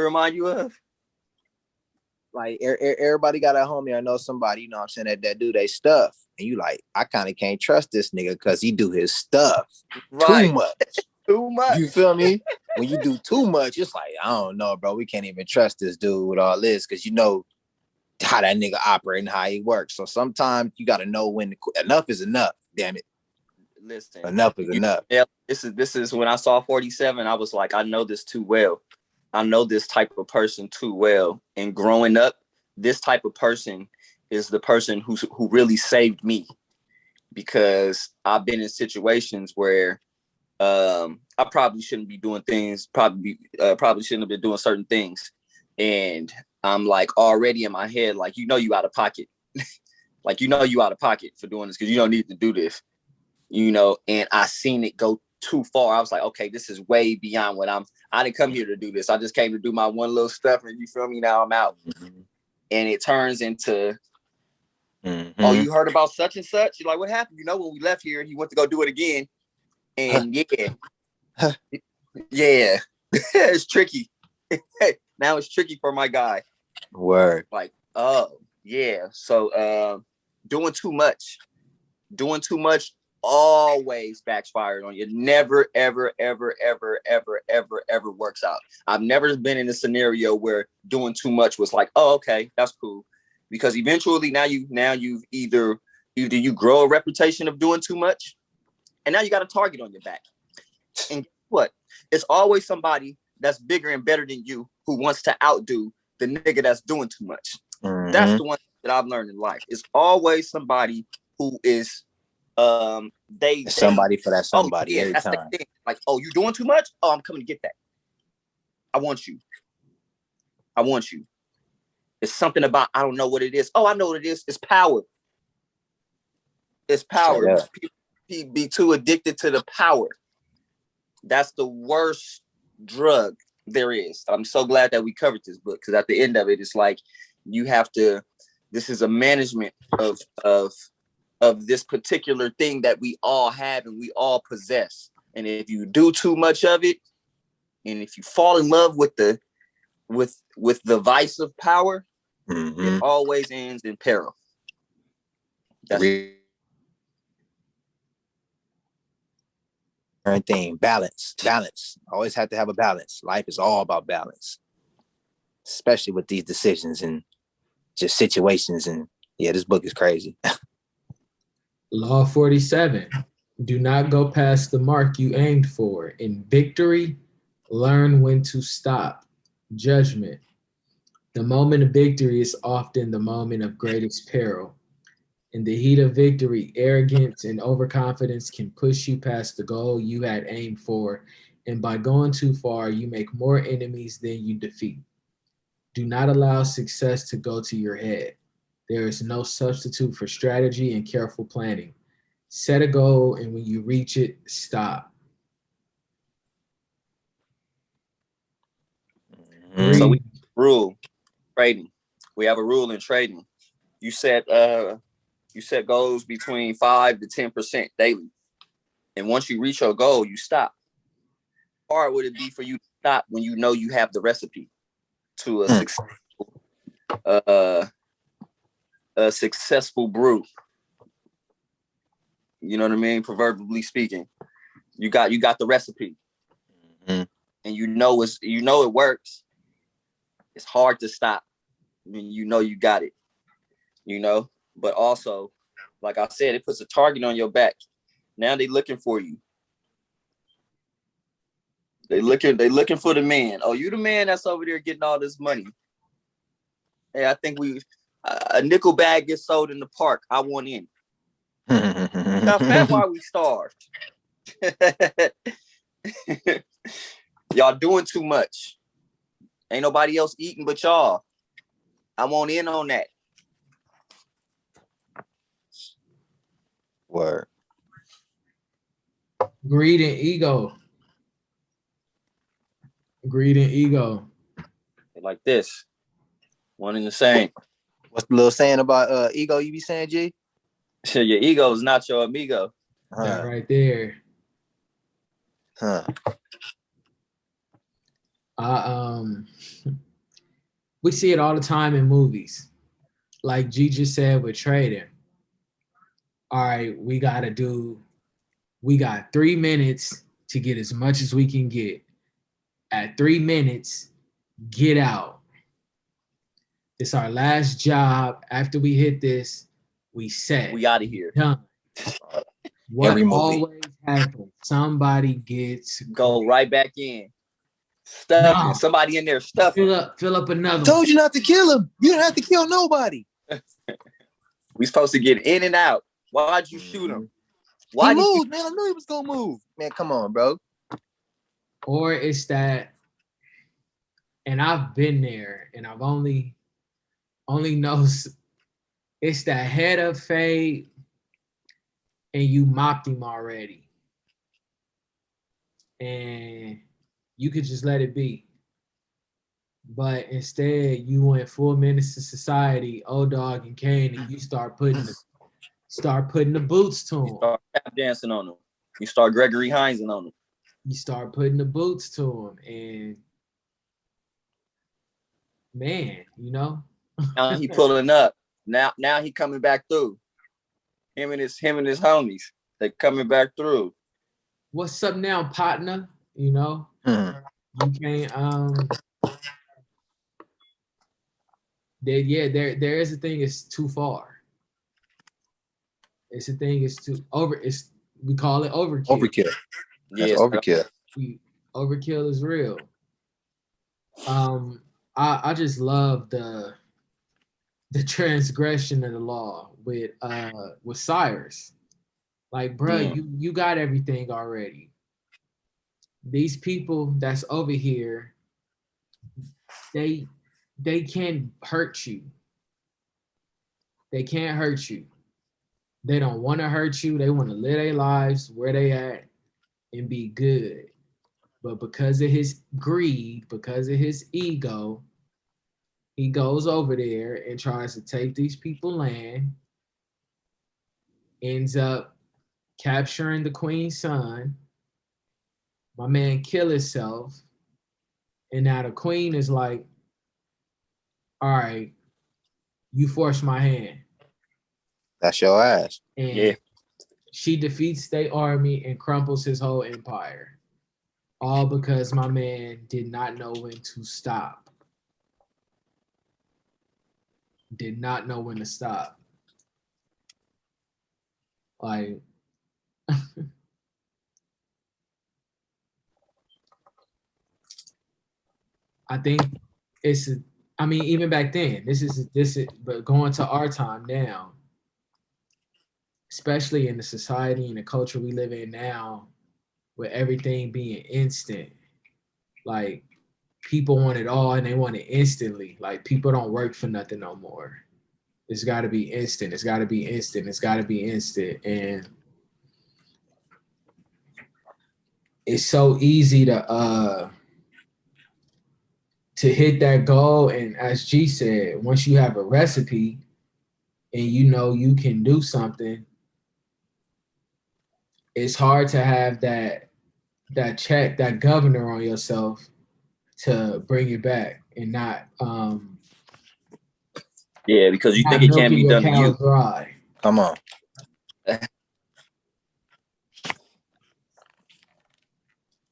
remind you of? Like everybody got a homie. I know somebody, you know what I'm saying, that do they stuff. And you like, I kind of can't trust this nigga because he do his stuff too much. Too much. You feel me? When you do too much, it's like, I don't know, bro. We can't even trust this dude with all this because you know how that nigga operate and how he works. So sometimes you got to know when enough is enough. Damn it. Listen, enough is enough. Yeah, this is when I saw 47. I was like, I know this too well. I know this type of person too well. And growing up, this type of person is the person who really saved me, because I've been in situations where I probably shouldn't be doing things. Probably shouldn't have been doing certain things, and I'm like already in my head, like, you out of pocket, like you out of pocket for doing this because you don't need to do this. And I seen it go too far. I was like, okay, this is way beyond what I didn't come here to do this. I just came to do my one little stuff, and you feel me? Now I'm out. Mm-hmm. And it turns into, oh, you heard about such and such? You're like, what happened? When we left here, he went to go do it again. And yeah, it's tricky. Now it's tricky for my guy. Word. Like, oh, yeah. So doing too much always backfired on you. Never, ever, ever, ever, ever, ever, ever works out. I've never been in a scenario where doing too much was like, oh, okay, that's cool. Because eventually now you've either you grow a reputation of doing too much, and now you got a target on your back. And what? It's always somebody that's bigger and better than you who wants to outdo the nigga that's doing too much. Mm-hmm. That's the one that I've learned in life. It's always somebody who is somebody for that somebody. Yeah, that's the thing. Like, oh, you doing too much? Oh, I'm coming to get that. I want you. It's something about, I don't know what it is. Oh, I know what it is. It's power. People be too addicted to the power. That's the worst drug there is. I'm so glad that we covered this book, because at the end of it, it's like you have to. This is a management of this particular thing that we all have and we all possess. And if you do too much of it, and if you fall in love with the vice of power, it always ends in peril. That's thing. Balance. Always have to have a balance. Life is all about balance, especially with these decisions and just situations. And yeah, this book is crazy. Law 47. Do not go past the mark you aimed for. In victory, learn when to stop. Judgment. The moment of victory is often the moment of greatest peril. In the heat of victory, arrogance and overconfidence can push you past the goal you had aimed for, and by going too far, you make more enemies than you defeat. Do not allow success to go to your head. There is no substitute for strategy and careful planning. Set a goal, and when you reach it, stop. So we rule trading. We have a rule in trading. You set goals between 5 to 10% daily, and once you reach your goal, you stop. How hard would it be for you to stop when you know you have the recipe to a successful brew? You know what I mean? Proverbially speaking, you got the recipe, and you know it works. It's hard to stop when you know you got it. But also, like I said, it puts a target on your back. Now they looking for you. They looking for the man. Oh, you the man that's over there getting all this money. Hey, I think a nickel bag gets sold in the park. I want in. How fat why we starved? Y'all doing too much. Ain't nobody else eating but y'all. I want in on that. Word. Greed and ego. Like this. One and the same. What's the little saying about ego you be saying, G? Your ego is not your amigo. That right there. I we see it all the time in movies. Like G just said with trading. All right, we got 3 minutes to get as much as we can get. At 3 minutes, get out. It's our last job. After we hit this, we set. We out of here. Done. What Every movie. always happens? Somebody gets Go right back in. Stuffing. No. Somebody in there stuffing. Fill up another Told you not to kill him. You don't have to kill nobody. We supposed to get in and out. Why'd you shoot him? Why He moved, man. I knew he was gonna move. Man, come on, bro. Or it's that, and I've been there, and I've only know it's that head of fade, and you mopped him already, and you could just let it be. But instead, you went full menace to society, old dog and Kane, and you start putting the boots to him. You start tap dancing on him. You start Gregory Hines on him. You start putting the boots to him, and man, you know. Now he pulling up. Now he coming back through. Him and his homies. They coming back through. What's up now, partner? You know, you can't. There is a thing. It's too far. It's a thing. It's too over. We call it overkill. Overkill. That's overkill. Overkill is real. I just love the transgression of the law with Cyrus. Like, bro, you got everything already. These people that's over here, they can't hurt you. They can't hurt you. They don't want to hurt you. They want to live their lives where they at and be good. But because of his greed, because of his ego, he goes over there and tries to take these people land, ends up capturing the queen's son. My man kill himself. And now the queen is like, all right, you forced my hand. That's your ass. And she defeats their army and crumples his whole empire. All because my man did not know when to stop. Did not know when to stop. Like, I think even back then, this is, but going to our time now, especially in the society and the culture we live in now, with everything being instant, like people want it all and they want it instantly. Like people don't work for nothing no more. It's got to be instant. It's got to be instant. It's got to be instant. And it's so easy to hit that goal. And as G said, once you have a recipe and you know you can do something, it's hard to have that check, that governor on yourself to bring it back and not because you think it can't be done to you. Dry. Come on.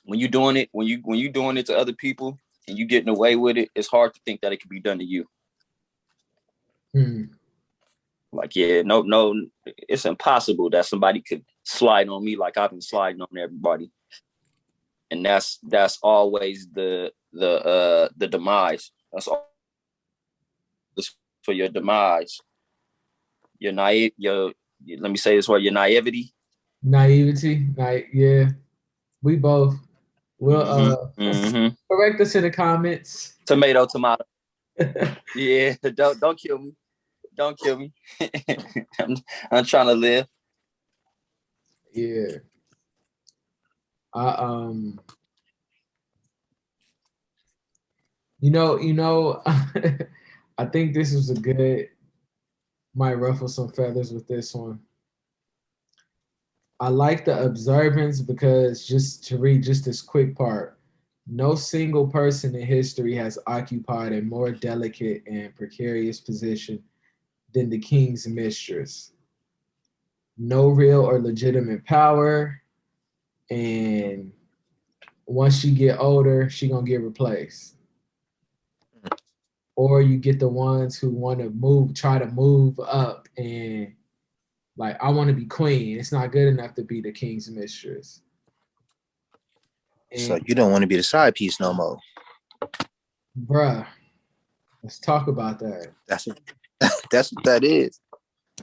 When you doing it to other people and you getting away with it, it's hard to think that it could be done to you. Like, no, it's impossible that somebody could slide on me like I've been sliding on everybody. And that's always the demise. That's all for your demise. Your naive, let me say this word, your naivety. Yeah. We both will correct us in the comments. Tomato. Yeah, don't kill me. Don't kill me. I'm trying to live. Yeah. You know, I think this was might ruffle some feathers with this one. I like the observance because just to read just this quick part, No single person in history has occupied a more delicate and precarious position than the king's mistress. No real or legitimate power, and once she get older, she gonna get replaced. Or you get the ones who want to move, try to move up, and like, I want to be queen. It's not good enough to be the king's mistress. So And you don't want to be the side piece no more. bruh, let's talk about that. That's what that is.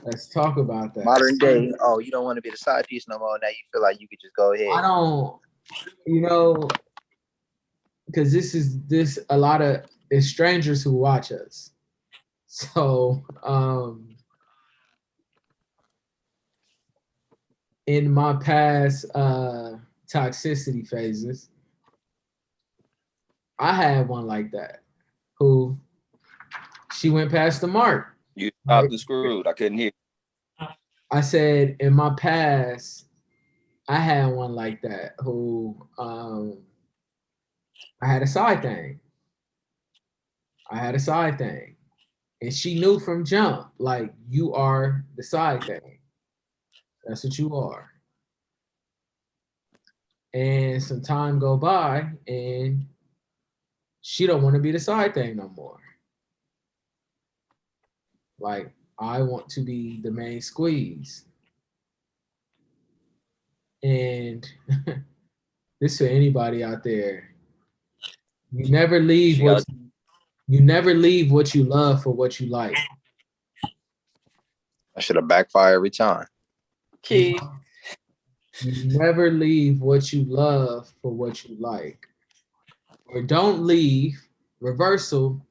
Let's talk about that. Modern day. Oh, you don't want to be the side piece no more. Now you feel like you could just go I ahead. don't, you know, because this a lot of it's strangers who watch us. So in my past toxicity phases, I had one like that who she went past the mark. You Right? stopped and screwed. I couldn't hear. I said in my past, I had one like that who I had a side thing. I had a side thing. And she knew from jump, like, you are the side thing. That's what you are. And some time go by and she don't want to be the side thing no more. Like, I want to be the main squeeze. And this for anybody out there. You never leave She got you never leave what you love for what you like. I should have backfired every time. key. You never leave what you love for what you like. Or don't leave, reversal,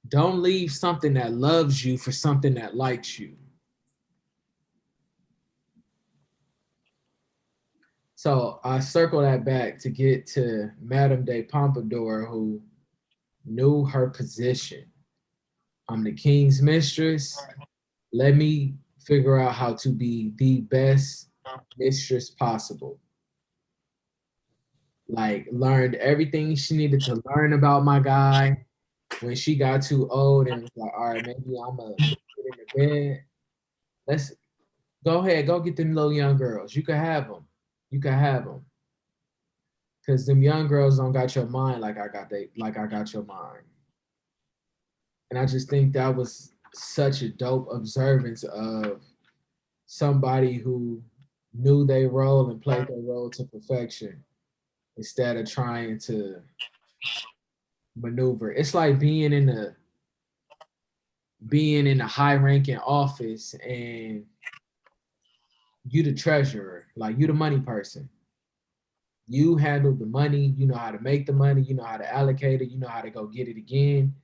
don't leave something that loves you for something that likes you. So I circle that back to get to Madame de Pompadour, who knew her position. I'm the king's mistress. Let me figure out how to be the best mistress possible. Like, learned everything she needed to learn about my guy. When she got too old and was like, all right, maybe I'm gonna get in the bed. Let's go ahead, go get them little young girls. You can have them. You can have them. Cause them young girls don't got your mind like I got your mind. And I just think that was such a dope observance of somebody who knew their role and played their role to perfection instead of trying to maneuver. It's like being in a high ranking office and you the treasurer, like you the money person. You handle the money, you know how to make the money, you know how to allocate it, you know how to go get it again.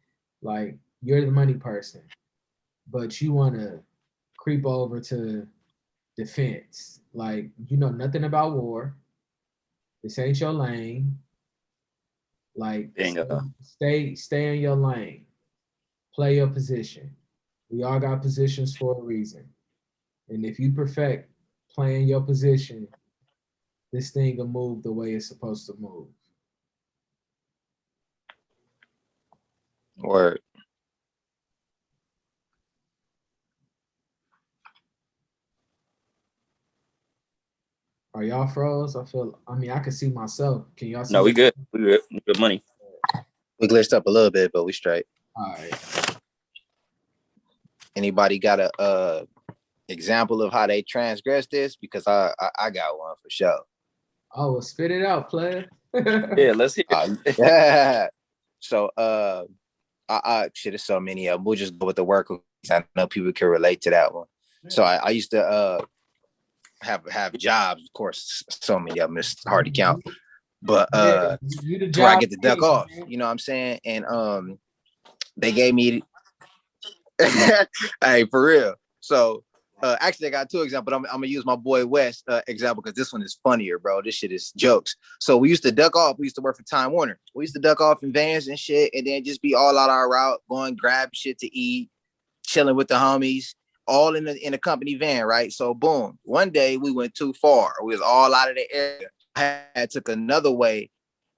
Like, you're the money person, but you want to creep over to defense. Like, you know nothing about war. This ain't your lane. Like, Bingo. stay in your lane. Play your position. We all got positions for a reason. And if you perfect playing your position, this thing will move the way it's supposed to move. Word. Are y'all froze? I mean, I can see myself. Can y'all see No, we me? good. We good. Good money. We glitched up a little bit, but we straight. All right. Anybody got a example of how they transgress this? Because I got one for sure. Oh, well, spit it out, player. Yeah, let's hear it. Yeah. So I shit, there's so many of them. We'll just go with the work. I know people can relate to that one. So I used to have jobs, of course, so many of them, it's hard to count. But you the to where I job get the duck king, off, man. you know what I'm saying? And they gave me hey, for real. So actually I got two examples. I'm gonna use my boy West example because this one is funnier, bro. This shit is jokes. So we used to duck off. We used to work for Time Warner. We used to duck off in vans and shit, and then just be all out our route, going grab shit to eat, chilling with the homies, all in the company van, right? So boom, one day we went too far. We was all out of the area. I had took another way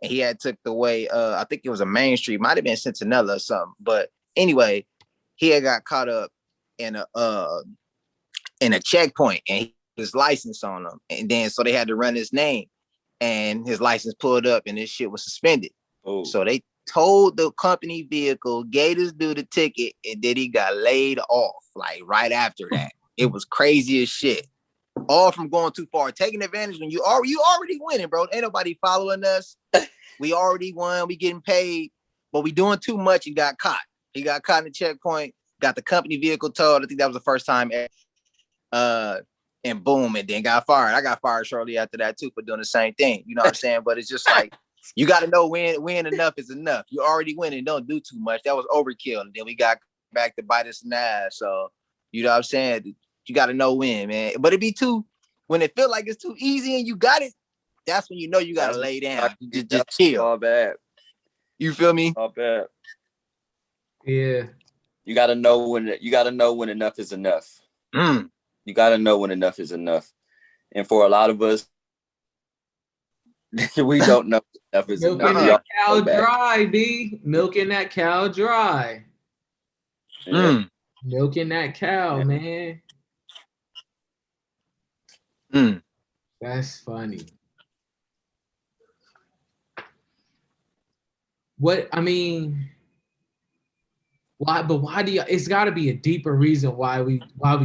and he had took the way. I think it was a Main Street, might have been Centinela or something. But anyway, he had got caught up in a checkpoint, and his license on him, and then so they had to run his name, and his license pulled up, and his shit was suspended. Oh. So they towed the company vehicle, gave this dude a ticket, and then he got laid off like right after that. It was crazy as shit. All from going too far, taking advantage when you already winning, bro. Ain't nobody following us. We already won. We getting paid, but we doing too much and got caught. He got caught in the checkpoint, got the company vehicle towed. I think that was the first time. And boom, and then got fired. I got fired shortly after that too for doing the same thing. You know what I'm saying? But it's just like, you got to know when enough is enough. You already winning. Don't do too much. That was overkill. And then we got back to bite us in the ass. So, you know what I'm saying? You got to know when, man. But it be when it feel like it's too easy and you got it, that's when you know you got to lay down. You just chill. All bad. You feel me? All bad. Yeah. You got to know when enough is enough. You got to know when enough is enough. And for a lot of us, we don't know enough is Milking enough. that cow dry, B. Milking that cow dry. Milking that cow, man. That's funny. Why do you, it's got to be a deeper reason why we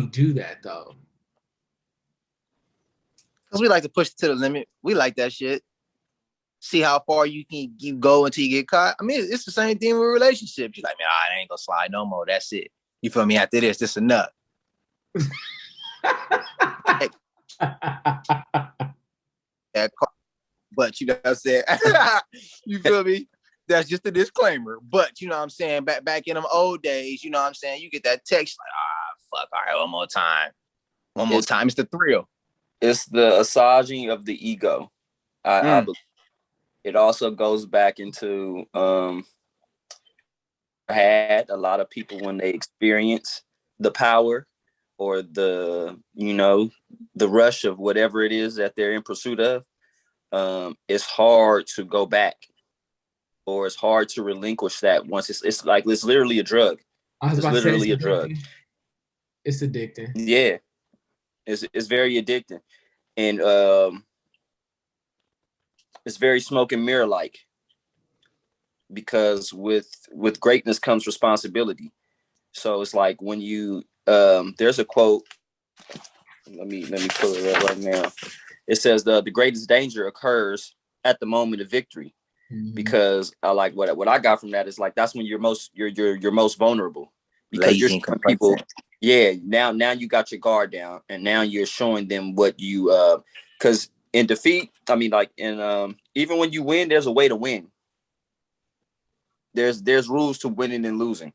do that though. Because we like to push to the limit. We like that shit. See how far you go until you get caught. I mean, it's the same thing with relationships. You're like, man, I ain't gonna slide no more. That's it. You feel me? After this enough. But you know what I'm saying? You feel me? That's just a disclaimer. But you know what I'm saying? Back in them old days, you know what I'm saying? You get that text like, fuck, all right, one more time. One more time. It's the thrill. It's the massaging of the ego. I believe. It also goes back into had a lot of people when they experience the power or the rush of whatever it is that they're in pursuit of. It's hard to go back, or it's hard to relinquish that once it's literally a drug. It's literally a drug. It's addicting. Yeah, it's very addicting, and it's very smoke and mirror like, because with greatness comes responsibility. So it's like when you there's a quote. Let me pull it up right now. It says the greatest danger occurs at the moment of victory, because I like what I got from that is like that's when you're most vulnerable, because you're showing people. Yeah, now you got your guard down, and now you're showing them what you because in defeat, I mean, like in even when you win, there's a way to win. There's rules to winning and losing,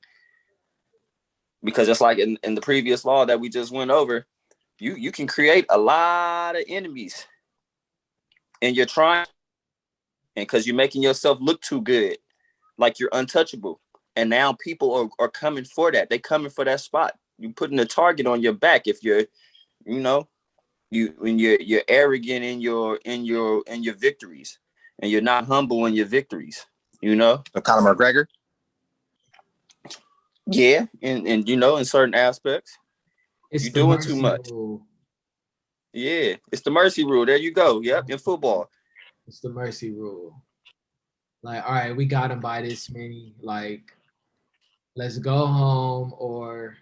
because it's like in the previous law that we just went over, you can create a lot of enemies, and you're trying, and because you're making yourself look too good, like you're untouchable, and now people are coming for that. They coming for that spot. You putting a target on your back if you're, when you're arrogant in your victories, and you're not humble in your victories. So Conor McGregor. Yeah, and in certain aspects, you're doing too much. Rule. Yeah, it's the mercy rule. There you go. Yep, in football. It's the mercy rule. Like, all right, we got him by this many. Like, let's go home, or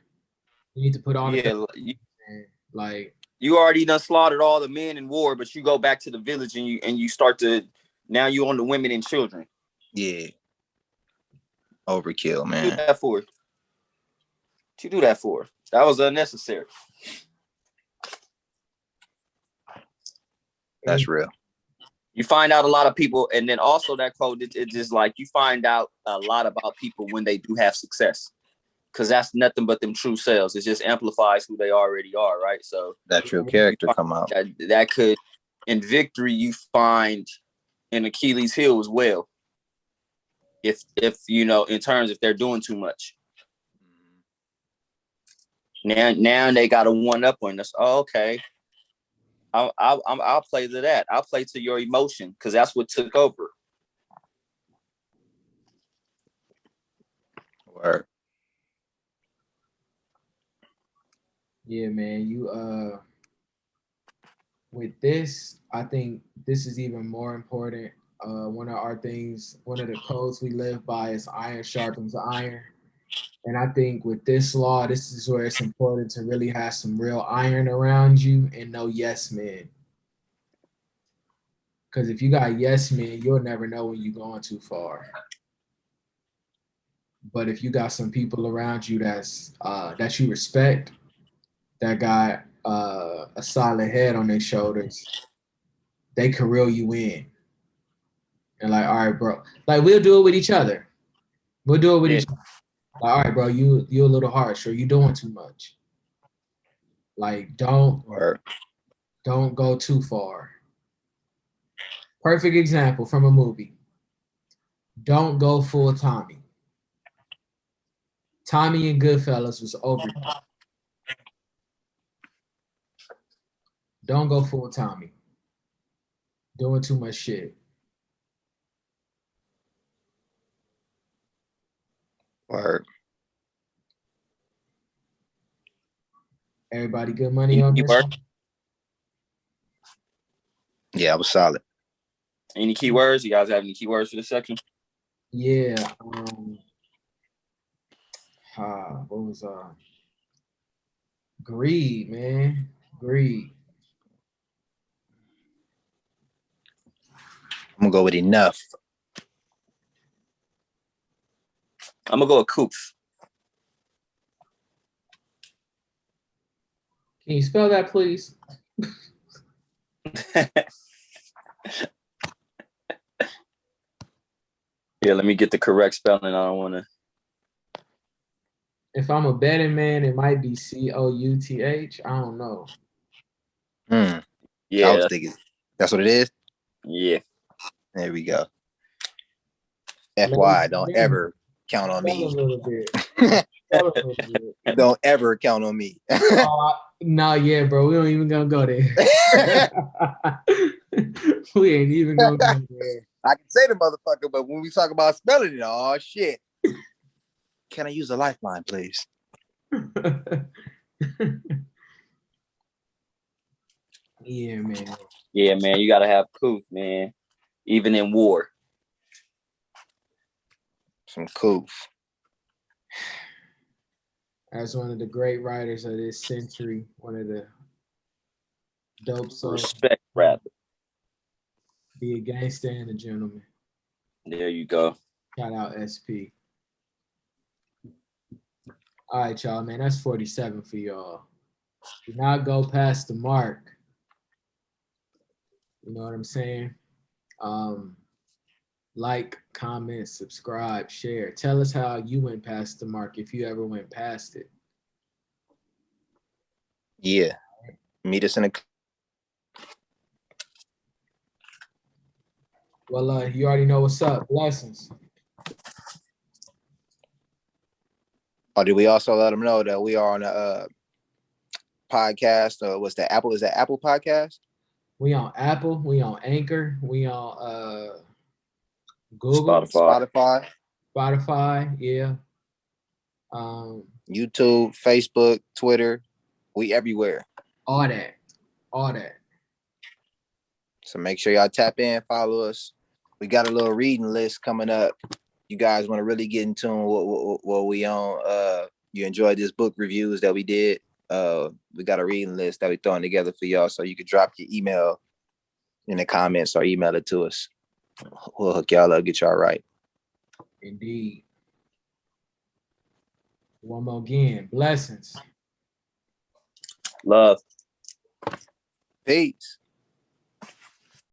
you need to put all the like. You already done slaughtered all the men in war, but you go back to the village and you start to, now you on the women and children. Yeah. Overkill, man. What you do that for? That was unnecessary. That's real. You find out a lot of people, and then also that quote, it's just like you find out a lot about people when they do have success, because that's nothing but them true selves. It just amplifies who they already are, right? So that true character come out. That could, in victory, you find an Achilles heel as well. If in terms if they're doing too much. Now they got a one up on us. Oh, okay. I'll play to that. I'll play to your emotion, because that's what took over. Word. Yeah, man. You with this, I think this is even more important. One of the codes we live by is iron sharpens iron. And I think with this law, this is where it's important to really have some real iron around you and no yes men. Because if you got yes men, you'll never know when you're going too far. But if you got some people around you that you respect, that got a solid head on their shoulders, they can reel you in. And like, all right, bro. Like we'll do it with each other. We'll do it with each other. Like, all right, bro, you a little harsh or you doing too much. Like, Word. don't go too far. Perfect example from a movie. Don't go full Tommy. Tommy and Goodfellas was over. Don't go full Tommy. Doing too much shit. Word. Everybody good money on this one? Yeah, I was solid. Any keywords? You guys have any keywords for this section? Yeah. What was greed, man. Greed. I'm gonna go with enough. I'm gonna go with Couth. Can you spell that, please? Yeah, let me get the correct spelling. I don't want to. If I'm a betting man, it might be Couth. I don't know. I Yeah, was thinking that's what it is. yeah. There we go. FY, don't ever count on me. A little bit. Don't ever count on me. Nah, yeah, bro. We don't even gonna go there. We ain't even gonna go there. I can say the motherfucker, but when we talk about spelling it, oh shit. Can I use a lifeline, please? Yeah, man. Yeah, man. You gotta have Couth, man. Even in war. Some Couth. As one of the great writers of this century, one of the dope souls. Respect, rather. Be a gangster and a gentleman. There you go. Shout out SP. All right, y'all, man. That's 47 for y'all. Do not go past the mark. You know what I'm saying? Like, comment, subscribe, share. Tell us how you went past the mark if you ever went past it. Yeah. Meet us in a. Well, you already know what's up. Blessings. Or did we also let them know that we are on a podcast? Or what's that? Apple? Is that Apple Podcast? We on Apple. We on Anchor. We on Google. Spotify. Yeah. YouTube, Facebook, Twitter. We everywhere. All that. So make sure y'all tap in, follow us. We got a little reading list coming up. You guys want to really get in tune with what we on. You enjoyed this book reviews that we did. We got a reading list that we throwing together for y'all, so you can drop your email in the comments or email it to us. We'll hook y'all up, get y'all right. Indeed. One more again. Blessings. Love. Peace.